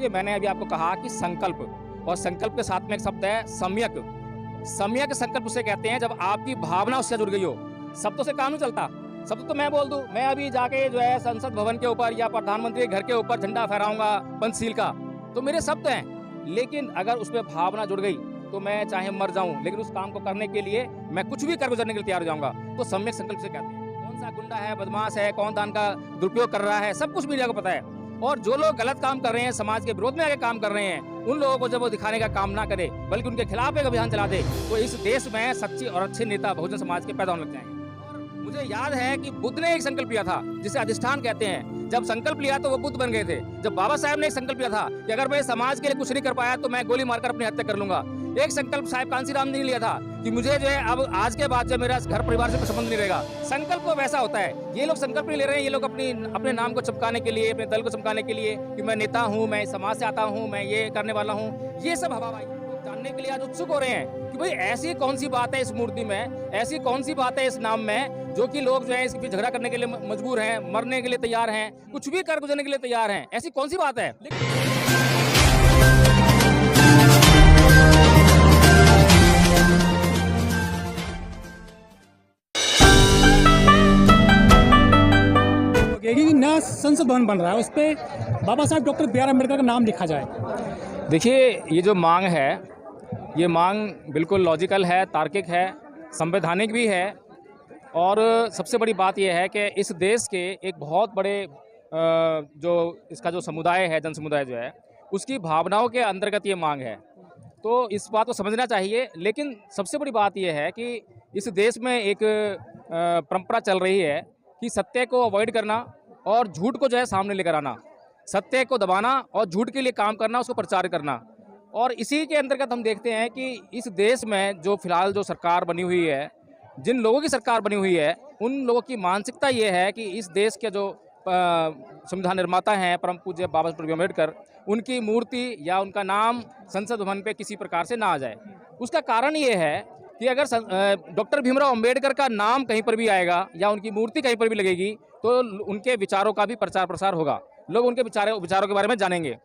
ये मैंने अभी आपको कहा कि संकल्प, और संकल्प के साथ में एक शब्द है सम्यक। सम्यक संकल्प उसे कहते हैं जब आपकी भावना उससे जुड़ गई हो। शब्दों से काम नहीं चलता। शब्द तो मैं बोल दूं, मैं अभी जाके जो है संसद भवन के ऊपर या प्रधानमंत्री के घर के ऊपर झंडा फहराऊंगा पंचशील का, तो मेरे शब्द हैं। लेकिन अगर उसमें भावना जुड़ गई तो मैं चाहे मर जाऊं, लेकिन उस काम को करने के लिए मैं कुछ भी कर गुजरने के लिए तैयार हो जाऊंगा। तो सम्यक संकल्प से कहते हैं। कौन सा गुंडा है, बदमाश है, कौन दान का दुरुपयोग कर रहा है, सब कुछ मीडिया को पता है। और जो लोग गलत काम कर रहे हैं, समाज के विरोध में आके काम कर रहे हैं, उन लोगों को जब वो दिखाने का काम ना करे बल्कि उनके खिलाफ एक अभियान चला दे, तो इस देश में सच्चे और अच्छे नेता बहुजन समाज के पैदा होने लग जाएंगे। और मुझे याद है कि बुद्ध ने एक संकल्प लिया था जिसे अधिष्ठान कहते हैं। जब संकल्प लिया तो वो बुद्ध बन गए थे। जब बाबा साहब ने एक संकल्प लिया था कि अगर मैं समाज के लिए कुछ नहीं कर पाया तो मैं गोली मारकर अपनी हत्या कर लूंगा। एक संकल्प साहब कांसीराम ने लिया था कि मुझे जो है अब आज के बाद जो मेरा घर परिवार से संबंध नहीं रहेगा। संकल्प तो वैसा होता है। ये लोग संकल्प नहीं ले रहे हैं, ये लोग अपने नाम को चमकाने के लिए, अपने दल को चमकाने के लिए कि मैं नेता हूँ, मैं समाज से आता हूँ, मैं ये करने वाला हूँ, ये सब हवाबाजी। जानने के लिए आज उत्सुक हो रहे हैं कि भाई ऐसी कौन सी बात है इस मूर्ति में, ऐसी कौन सी बात है इस नाम में, जो कि लोग जो है इसके पीछे झगड़ा करने के लिए मजबूर हैं, मरने के लिए तैयार हैं, कुछ भी कर गुजरने के लिए तैयार हैं। ऐसी कौन सी बात है? कि नया संसद भवन बन रहा है, उस पर बाबा साहब डॉक्टर बी आर अम्बेडकर का नाम लिखा जाए। देखिए, ये जो मांग है, ये मांग बिल्कुल लॉजिकल है, तार्किक है, संवैधानिक भी है। और सबसे बड़ी बात यह है कि इस देश के एक बहुत बड़े जो इसका जो समुदाय है, जन समुदाय जो है, उसकी भावनाओं के अंतर्गत ये मांग है। तो इस बात को समझना चाहिए। लेकिन सबसे बड़ी बात यह है कि इस देश में एक परंपरा चल रही है कि सत्य को अवॉइड करना और झूठ को जो है सामने लेकर आना, सत्य को दबाना और झूठ के लिए काम करना, उसको प्रचार करना। और इसी के अंतर्गत हम देखते हैं कि इस देश में जो फिलहाल जो सरकार बनी हुई है, जिन लोगों की सरकार बनी हुई है, उन लोगों की मानसिकता ये है कि इस देश के जो संविधान निर्माता हैं परम पूज्य बाबा साहब अम्बेडकर, उनकी मूर्ति या उनका नाम संसद भवन पे किसी प्रकार से ना आ जाए। उसका कारण ये है कि अगर डॉक्टर भीमराव अम्बेडकर का नाम कहीं पर भी आएगा या उनकी मूर्ति कहीं पर भी लगेगी तो उनके विचारों का भी प्रचार प्रसार होगा, लोग उनके विचारों के बारे में जानेंगे।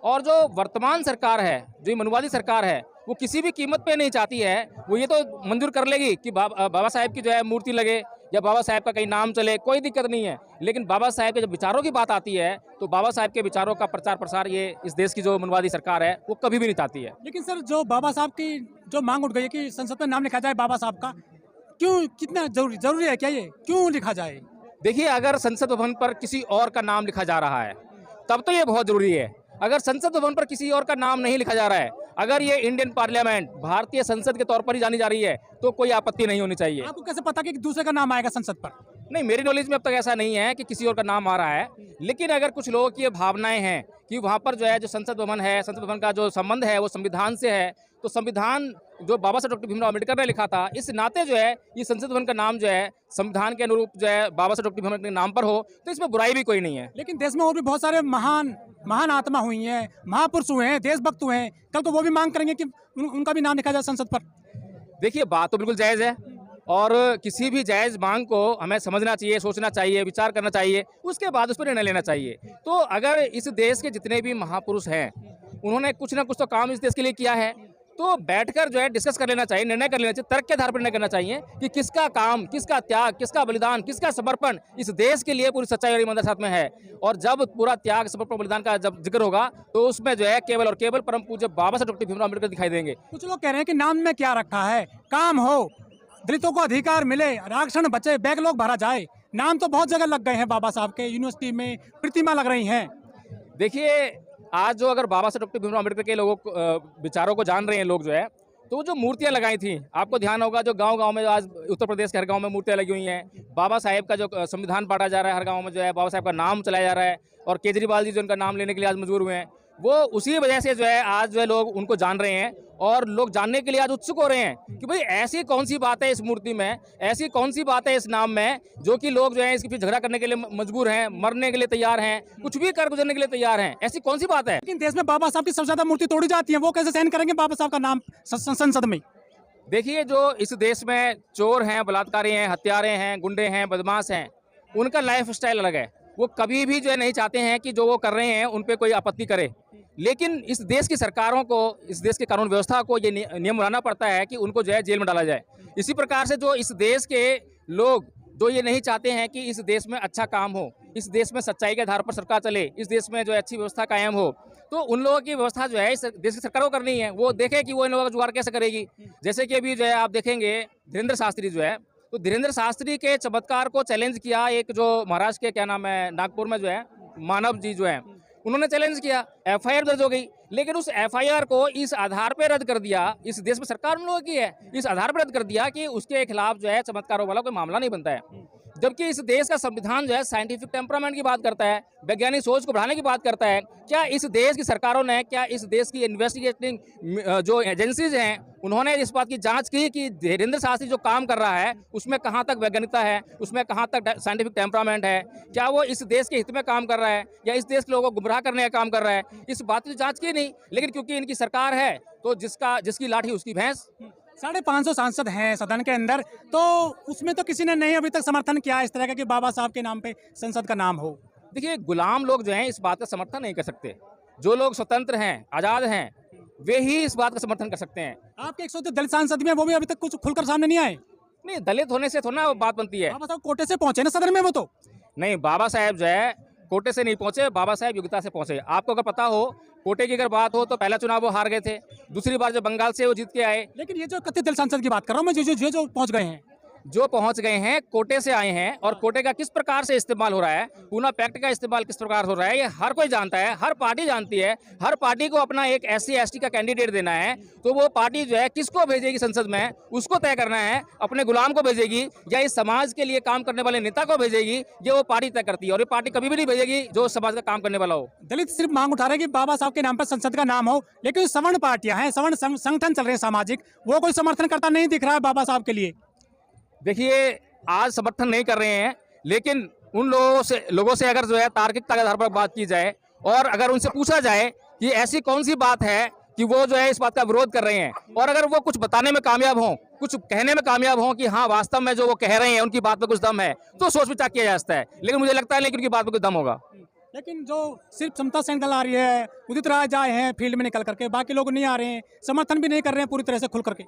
और जो वर्तमान सरकार है, जो मनुवादी सरकार है, वो किसी भी कीमत पे नहीं चाहती है, वो ये तो मंजूर कर लेगी कि बाबा साहेब की जो है मूर्ति लगे या बाबा साहेब का कहीं नाम चले, कोई दिक्कत नहीं है। लेकिन बाबा साहेब के जब विचारों की बात आती है तो बाबा साहेब के विचारों का प्रचार प्रसार ये इस देश की जो मनुवादी सरकार है वो कभी भी नहीं चाहती है। लेकिन सर, जो बाबा साहब की जो मांग उठ गई है कि संसद में नाम लिखा जाए बाबा साहब का, क्यों, कितना जरूरी है, क्या ये क्यों लिखा जाए? देखिए, अगर संसद भवन पर किसी और का नाम लिखा जा रहा है तब तो ये बहुत जरूरी है। अगर संसद भवन पर किसी और का नाम नहीं लिखा जा रहा है, अगर ये इंडियन पार्लियामेंट, भारतीय संसद के तौर पर ही जानी जा रही है, तो कोई आपत्ति नहीं होनी चाहिए। आपको कैसे पता कि दूसरे का नाम आएगा संसद पर? नहीं, मेरी नॉलेज में अब तक ऐसा नहीं है कि किसी और का नाम आ रहा है। लेकिन अगर कुछ लोगों की ये भावनाएं हैं कि वहाँ पर जो है जो संसद भवन है, संसद भवन का जो संबंध है वो संविधान से है, तो संविधान जो बाबा साहब डॉक्टर भीमराव अम्बेडकर ने लिखा था, इस नाते जो है ये संसद भवन का नाम जो है संविधान के अनुरूप जो है बाबा साहब डॉक्टर भीमराव अम्बेडकर के नाम पर हो, तो इसमें बुराई भी कोई नहीं है। लेकिन देश में और भी बहुत सारे महान आत्मा हुई हैं, महापुरुष हुए हैं, देशभक्त हुए हैं, कल तो वो भी मांग करेंगे कि उनका भी नाम लिखा जाए संसद पर। देखिए, बात तो बिल्कुल जायज़ है और किसी भी जायज़ मांग को हमें समझना चाहिए, सोचना चाहिए, विचार करना चाहिए, उसके बाद उस पर निर्णय लेना चाहिए। तो अगर इस देश के जितने भी महापुरुष हैं, उन्होंने कुछ ना कुछ तो काम इस देश के लिए किया है, तो बैठकर जो है डिस्कस कर लेना चाहिए, निर्णय कर लेना चाहिए, तर्क के आधार पर निर्णय करना चाहिए कि किसका काम, किसका त्याग, किसका बलिदान, किसका समर्पण इस देश के लिए पूरी सच्चाई और ईमानदारी साथ में है। और जब पूरा त्याग, समर्पण, बलिदान का जब जिक्र होगा तो उसमें जो है केवल और केवल परम पूज्य बाबा साहब डॉक्टर भीमराव अम्बेडकर दिखाई देंगे। कुछ लोग कह रहे हैं कि नाम में क्या रखा है, काम हो, दलितों को अधिकार मिले, आरक्षण बचे, बैकलॉग भरा जाए। नाम तो बहुत जगह लग गए हैं बाबा साहब के, यूनिवर्सिटी में प्रतिमा लग रही हैं। देखिए, आज जो अगर बाबा साहब डॉक्टर भीमराव अम्बेडकर के लोगों विचारों को जान रहे हैं लोग जो है, तो जो मूर्तियां लगाई थी, आपको ध्यान होगा जो गांव-गांव में आज उत्तर प्रदेश के हर गांव में मूर्तियां लगी हुई हैं। बाबा साहेब का जो संविधान बांटा जा रहा है, हर गांव में जो है बाबा साहेब का नाम चलाया जा रहा है। और केजरीवाल जी जो उनका नाम लेने के लिए आज मजबूर हुए हैं, वो उसी वजह से जो है आज जो है लोग उनको जान रहे हैं और लोग जानने के लिए आज उत्सुक हो रहे हैं कि भाई ऐसी कौन सी बात है इस मूर्ति में, ऐसी कौन सी बात है इस नाम में, जो कि लोग जो है इसके पीछे झगड़ा करने के लिए मजबूर हैं, मरने के लिए तैयार हैं, कुछ भी कर गुजरने के लिए तैयार हैं। ऐसी कौन सी बात है? लेकिन देश में बाबा साहब की सबसे ज्यादा मूर्ति तोड़ी जाती है, वो कैसे सहन करेंगे बाबा साहब का नाम संसद में? देखिए, जो इस देश में चोर हैं, बलात्कारी हैं, हत्यारे हैं, गुंडे हैं, बदमाश हैं, उनका लाइफ स्टाइल अलग है, वो कभी भी जो है नहीं चाहते हैं कि जो वो कर रहे हैं उन पे कोई आपत्ति करे। लेकिन इस देश की सरकारों को, इस देश की कानून व्यवस्था को ये नियम बनाना पड़ता है कि उनको जो है जेल में डाला जाए। इसी प्रकार से जो इस देश के लोग जो ये नहीं चाहते हैं कि इस देश में अच्छा काम हो, इस देश में सच्चाई के आधार पर सरकार चले, इस देश में जो है अच्छी व्यवस्था कायम हो, तो उन लोगों की व्यवस्था जो है इस देश की सरकार को करनी है। वो देखे कि वो इन लोगों का जुगाड़ कैसे करेगी। जैसे कि अभी जो है आप देखेंगे धीरेन्द्र शास्त्री जो है, तो धीरेन्द्र शास्त्री के चमत्कार को चैलेंज किया एक जो महाराष्ट्र के क्या नाम है नागपुर में जो है मानव जी जो है, उन्होंने चैलेंज किया, एफआईआर दर्ज हो गई। लेकिन उस एफआईआर को इस आधार पर रद्द कर दिया, इस देश में सरकार उन लोगों की है, इस आधार पर रद्द कर दिया कि उसके खिलाफ जो है चमत्कारों वाला कोई मामला नहीं बनता है। जबकि इस देश का संविधान जो है साइंटिफिक टेम्परामेंट की बात करता है, वैज्ञानिक सोच को बढ़ाने की बात करता है। क्या इस देश की सरकारों ने, क्या इस देश की इन्वेस्टिगेटिंग जो एजेंसीज हैं, उन्होंने इस बात की जांच की कि धीरेन्द्र शास्त्री जो काम कर रहा है उसमें कहाँ तक वैज्ञानिकता है, उसमें कहाँ तक साइंटिफिक टेम्परामेंट है, क्या वो इस देश के हित में काम कर रहा है या इस देश के लोगों को गुमराह करने का काम कर रहा है? इस बात की जांच की नहीं। लेकिन क्योंकि इनकी सरकार है तो जिसकी लाठी उसकी भैंस। 550 सांसद हैं सदन के अंदर, तो उसमें तो किसी ने नहीं अभी तक समर्थन किया इस तरह का कि बाबा साहब के नाम पे संसद का नाम हो। देखिए, गुलाम लोग जो हैं इस बात का समर्थन नहीं कर सकते। जो लोग स्वतंत्र हैं, आज़ाद हैं, वे ही इस बात का समर्थन कर सकते हैं। आपके 100 दलित सांसद में वो भी अभी तक कुछ खुलकर सामने नहीं आए। नहीं, दलित होने से थोड़ा ना बात बनती है। बाबा साहब कोटे से पहुंचे ना सदन में, वो तो नहीं, बाबा साहेब जो है कोटे से नहीं पहुंचे, बाबा साहेब योग्यता से पहुंचे। आपको अगर पता हो, कोटे की अगर बात हो तो पहला चुनाव वो हार गए थे, दूसरी बार जो बंगाल से वो जीत के आए। लेकिन ये जो कथित दलित सांसद की बात कर रहा हूँ मैं, जो पहुंच गए हैं, जो पहुंच गए हैं कोटे से आए हैं, और कोटे का किस प्रकार से इस्तेमाल हो रहा है, पूना पैक्ट का इस्तेमाल किस प्रकार हो रहा है, ये हर कोई जानता है, हर पार्टी जानती है। हर पार्टी को अपना एक SC ST का कैंडिडेट देना है, तो वो पार्टी जो है किसको भेजेगी संसद में, उसको तय करना है। अपने गुलाम को भेजेगी या इस समाज के लिए काम करने वाले नेता को भेजेगी, ये वो पार्टी तय करती है। और ये पार्टी कभी भी नहीं भेजेगी जो समाज का काम करने वाला हो। दलित सिर्फ मांग उठा रहे हैं कि बाबा साहब के नाम पर संसद का नाम हो, लेकिन सवर्ण पार्टियां हैं, सवर्ण संगठन चल रहे हैं सामाजिक, वो कोई समर्थन करता नहीं दिख रहा है बाबा साहब के लिए। देखिए, आज समर्थन नहीं कर रहे हैं, लेकिन उन लोगों से अगर जो है तार्किकता के आधार पर बात की जाए और अगर उनसे पूछा जाए कि ऐसी कौन सी बात है कि वो जो है इस बात का विरोध कर रहे हैं, और अगर वो कुछ बताने में कामयाब हों, कुछ कहने में कामयाब हों कि हाँ वास्तव में जो वो कह रहे हैं उनकी बात में कुछ दम है, तो सोच विचार किया जा सकता है। लेकिन मुझे लगता है नहीं कि उनकी बात में कुछ दम होगा। लेकिन जो सिर्फ समता सेन दल आ रही है, उदित राज आए हैं फील्ड में निकल करके, बाकी लोग नहीं आ रहे हैं, समर्थन भी नहीं कर रहे हैं पूरी तरह से खुल करके।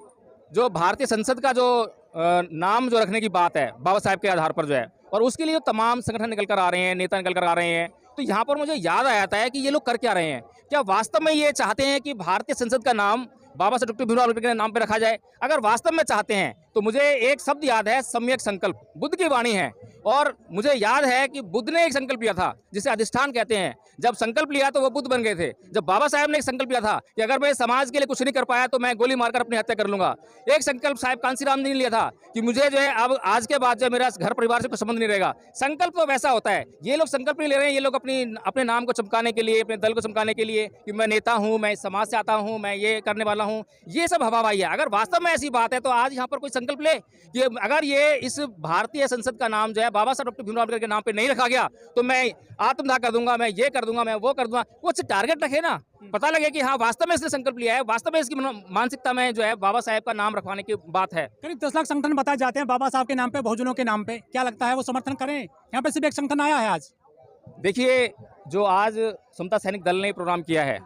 जो भारतीय संसद का जो नाम जो रखने की बात है बाबा साहब के आधार पर जो है, और उसके लिए तमाम संगठन निकल कर आ रहे हैं, नेता निकल कर आ रहे हैं, तो यहाँ पर मुझे याद आ जाता है कि ये लोग कर क्या रहे हैं। क्या वास्तव में ये चाहते हैं कि भारतीय संसद का नाम बाबा साहब डॉक्टर भीमराव अम्बेडकर के नाम पर रखा जाए? अगर वास्तव में चाहते हैं तो मुझे एक शब्द याद है, सम्यक संकल्प, बुद्ध की वाणी है। और मुझे याद है कि बुद्ध ने एक संकल्प लिया था जिसे अधिष्ठान कहते हैं। जब संकल्प लिया तो वो बुद्ध बन गए थे। जब बाबा साहब ने एक संकल्प लिया था कि अगर मैं समाज के लिए कुछ नहीं कर पाया तो मैं गोली मारकर अपनी हत्या कर लूंगा। एक संकल्प साहब कांसीराम ने लिया था कि मुझे जो है अब आज के बाद जो मेरा घर परिवार से कोई संबंध नहीं रहेगा। संकल्प तो वैसा होता है, ये लोग संकल्प नहीं ले रहे हैं। ये लोग अपने नाम को चमकाने के लिए, अपने दल को चमकाने के लिए कि मैं नेता हूँ, मैं समाज से आता हूँ, मैं ये करने वाला हूँ, ये सब हवाबाजी है। अगर वास्तव में ऐसी बात है तो आज यहाँ पर कोई संकल्प ले कि अगर ये इस भारतीय संसद का नाम जो है बाबा साहब डॉक्टर भीमराव अम्बेडकर के नाम पे नहीं रखा गया तो मैं आत्मदाह कर दूंगा, मैं ये कर दूंगा, मैं वो कर दूंगा। कुछ टारगेट रखे ना, पता लगे कि हाँ वास्तव में इसने संकल्प लिया है, वास्तव में इसकी मानसिकता में जो है बाबा साहब का नाम रखवाने की बात है। करीब 10 लाख संगठन बताए जाते हैं बाबा साहब के नाम पे, बहुजनों के नाम पे। क्या लगता है वो समर्थन करें? यहाँ पे सिर्फ एक संगठन आया है आज। देखिए, जो आज समता सैनिक दल ने प्रोग्राम किया है,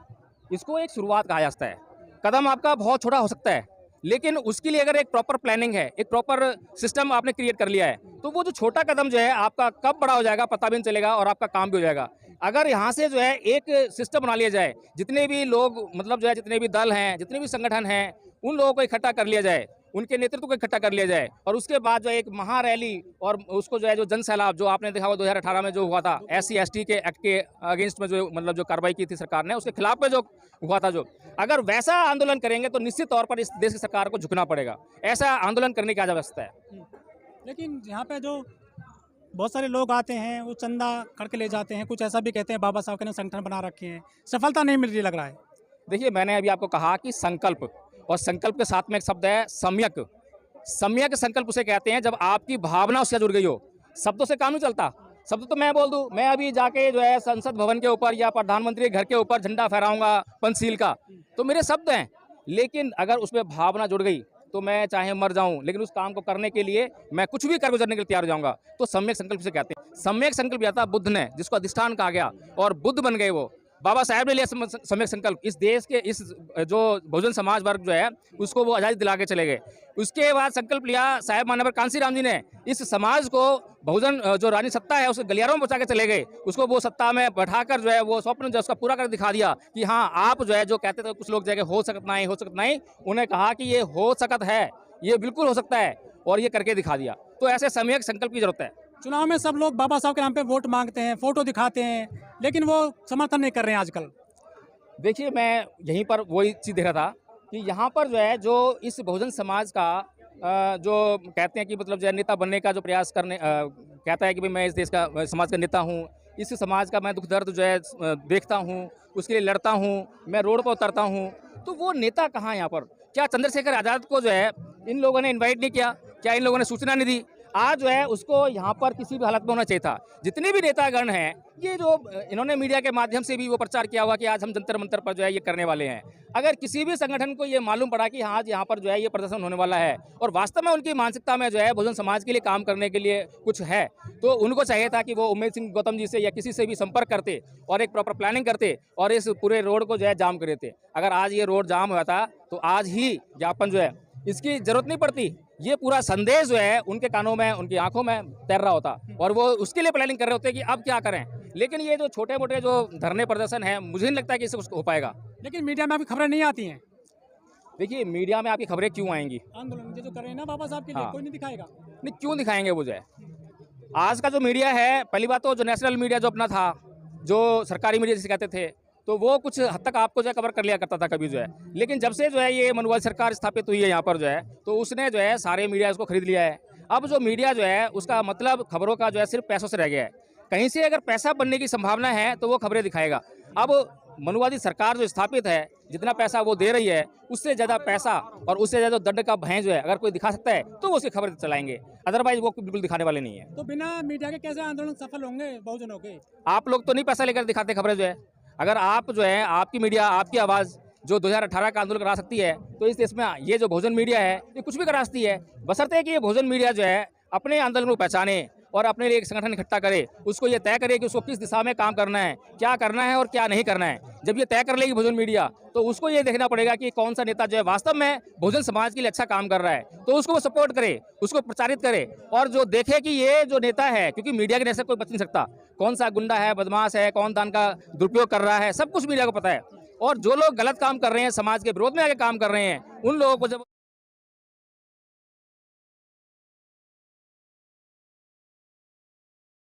इसको एक शुरुआत कहा जाता है। कदम आपका बहुत छोटा हो सकता है, लेकिन उसके लिए अगर एक प्रॉपर प्लानिंग है, एक प्रॉपर सिस्टम आपने क्रिएट कर लिया है, तो वो जो छोटा कदम जो है आपका कब बड़ा हो जाएगा पता भी नहीं चलेगा और आपका काम भी हो जाएगा। अगर यहाँ से जो है एक सिस्टम बना लिया जाए, जितने भी लोग मतलब जो है जितने भी दल हैं, जितने भी संगठन हैं, उन लोगों को इकट्ठा कर लिया जाए, उनके नेतृत्व को इकट्ठा कर लिया जाए, और उसके बाद जो है एक महारैली और उसको जो है जो जन सैलाब जो आपने देखा हुआ 2018 में जो हुआ था SC ST के एक्ट के अगेंस्ट में जो मतलब जो कार्रवाई की थी सरकार ने, उसके खिलाफ में जो हुआ था, जो अगर वैसा आंदोलन करेंगे तो निश्चित तौर पर इस देश की सरकार को झुकना पड़ेगा। ऐसा आंदोलन करने की आवश्यकता है। लेकिन यहाँ पे जो बहुत सारे लोग आते हैं वो चंदा करके ले जाते हैं, कुछ ऐसा भी कहते हैं बाबा साहब ने संगठन बना रखे हैं, सफलता नहीं मिल रही लग रहा है। देखिए, मैंने अभी आपको कहा कि संकल्प, और संकल्प के साथ में एक शब्द है सम्यक। सम्यक संकल्प उसे कहते हैं जब आपकी भावना उससे जुड़ गई हो। शब्दों से काम नहीं चलता। शब्द तो मैं बोल दूं, मैं अभी जाके जो है संसद भवन के ऊपर या प्रधानमंत्री के घर के ऊपर झंडा फहराऊंगा पंचशील का, तो मेरे शब्द हैं, लेकिन अगर उसमें भावना जुड़ गई तो मैं चाहे मर जाऊं, लेकिन उस काम को करने के लिए मैं कुछ भी कर गुजरने के लिए तैयार हो जाऊंगा। तो सम्यक संकल्प से कहते हैं। सम्यक संकल्प लिया था बुद्ध ने, जिसको अधिष्ठान कहा गया, और बुद्ध बन गए वो। बाबा साहेब ने लिया सम्यक संकल्प। इस देश के इस जो बहुजन समाज वर्ग जो है उसको वो आज़ादी दिला के चले गए। उसके बाद संकल्प लिया साहेब मानवर कांसी राम जी ने, इस समाज को बहुजन जो रानी सत्ता है उसके गलियारों में बचा के चले गए। उसको वो सत्ता में बैठाकर जो है वो स्वप्न जो उसका पूरा कर दिखा दिया कि हाँ आप जो है जो कहते थे कुछ लोग जो है हो सकता नहीं, हो सकता नहीं, उन्हें कहा कि ये हो सकता है, ये बिल्कुल हो सकता है, और ये करके दिखा दिया। तो ऐसे सम्यक संकल्प की जरूरत है। चुनाव में सब लोग बाबा साहब के नाम पे वोट मांगते हैं, फोटो दिखाते हैं, लेकिन वो समर्थन नहीं कर रहे हैं आजकल। देखिए, मैं यहीं पर वही चीज़ देख रहा था कि यहाँ पर जो है जो इस बहुजन समाज का जो कहते हैं कि मतलब जो है नेता बनने का जो प्रयास करने कहता है कि भाई मैं इस देश का समाज का नेता हूँ, इस समाज का मैं दुख दर्द जो है देखता हूँ, उसके लिए लड़ता हूँ, मैं रोड पर उतरता हूँ। तो वो नेता कहाँ है यहाँ पर? क्या चंद्रशेखर आज़ाद को जो है इन लोगों ने इन्वाइट नहीं किया? क्या इन लोगों ने सूचना नहीं दी? आज जो है उसको यहाँ पर किसी भी हालत में होना चाहिए था। जितने भी नेतागण हैं, ये जो इन्होंने मीडिया के माध्यम से भी वो प्रचार किया हुआ कि आज हम जंतर मंतर पर जो है ये करने वाले हैं। अगर किसी भी संगठन को ये मालूम पड़ा कि हाँ यहाँ पर जो है ये प्रदर्शन होने वाला है और वास्तव में उनकी मानसिकता में जो है बहुजन समाज के लिए काम करने के लिए कुछ है, तो उनको चाहिए था कि वो उमेश सिंह गौतम जी से या किसी से भी संपर्क करते और एक प्रॉपर प्लानिंग करते और इस पूरे रोड को जो है जाम कर देते। अगर आज ये रोड जाम हुआ था तो आज ही ज्ञापन जो है इसकी जरूरत नहीं पड़ती। ये पूरा संदेश जो है उनके कानों में, उनकी आंखों में तैर रहा होता और वो उसके लिए प्लानिंग कर रहे होते कि अब क्या करें। लेकिन ये जो छोटे मोटे जो धरने प्रदर्शन है, मुझे नहीं लगता कि इससे कुछ हो पाएगा। लेकिन मीडिया में आपकी खबरें नहीं आती हैं। देखिए, मीडिया में आपकी खबरें क्यों आएंगी? आंदोलन जो कर रहे हैं ना बाबा साहब के लिए, हाँ। कोई नहीं दिखाएगा। नहीं, क्यों दिखाएंगे वो जो है? आज का जो मीडिया है, पहली बात तो जो नेशनल मीडिया जो अपना था, जो सरकारी मीडिया जिसे कहते थे, तो वो कुछ हद तक आपको जो है कवर कर लिया करता था कभी जो है। लेकिन जब से जो है ये मनुवादी सरकार स्थापित हुई है यहाँ पर जो है, तो उसने जो है सारे मीडिया इसको खरीद लिया है। अब जो मीडिया जो है उसका मतलब खबरों का जो है सिर्फ पैसों से रह गया है। कहीं से अगर पैसा बनने की संभावना है तो वो खबरें दिखाएगा। अब मनुवादी सरकार जो स्थापित है, जितना पैसा वो दे रही है उससे ज़्यादा पैसा और उससे ज़्यादा दंड का भय जो है अगर कोई दिखा सकता है तो वो उसकी खबर चलाएंगे, अदरवाइज वो बिल्कुल दिखाने वाले नहीं है। तो बिना मीडिया के कैसे आंदोलन सफल होंगे बहुजनों के? आप लोग तो नहीं पैसा लेकर दिखाते खबरें जो है। अगर आप जो है आपकी मीडिया, आपकी आवाज़ जो 2018 का आंदोलन करा सकती है, तो इस देश में ये जो भोजन मीडिया है ये कुछ भी करा सकती है, बशर्ते कि ये भोजन मीडिया जो है अपने आंदोलन को पहचाने और अपने लिए एक संगठन इकट्ठा करे, उसको ये तय करे कि उसको किस दिशा में काम करना है, क्या करना है और क्या नहीं करना है। जब ये तय कर लेगी भोजन मीडिया, तो उसको ये देखना पड़ेगा कि कौन सा नेता जो है वास्तव में भोजन समाज के लिए अच्छा काम कर रहा है, तो उसको वो सपोर्ट करे, उसको प्रचारित करे और जो देखे कि ये जो नेता है, क्योंकि मीडिया के नेता कोई बच नहीं सकता, कौन सा गुंडा है, बदमाश है, कौन दान का दुरुपयोग कर रहा है, सब कुछ मीडिया को पता है। और जो लोग गलत काम कर रहे हैं, समाज के विरोध में आके काम कर रहे हैं, उन लोगों को जब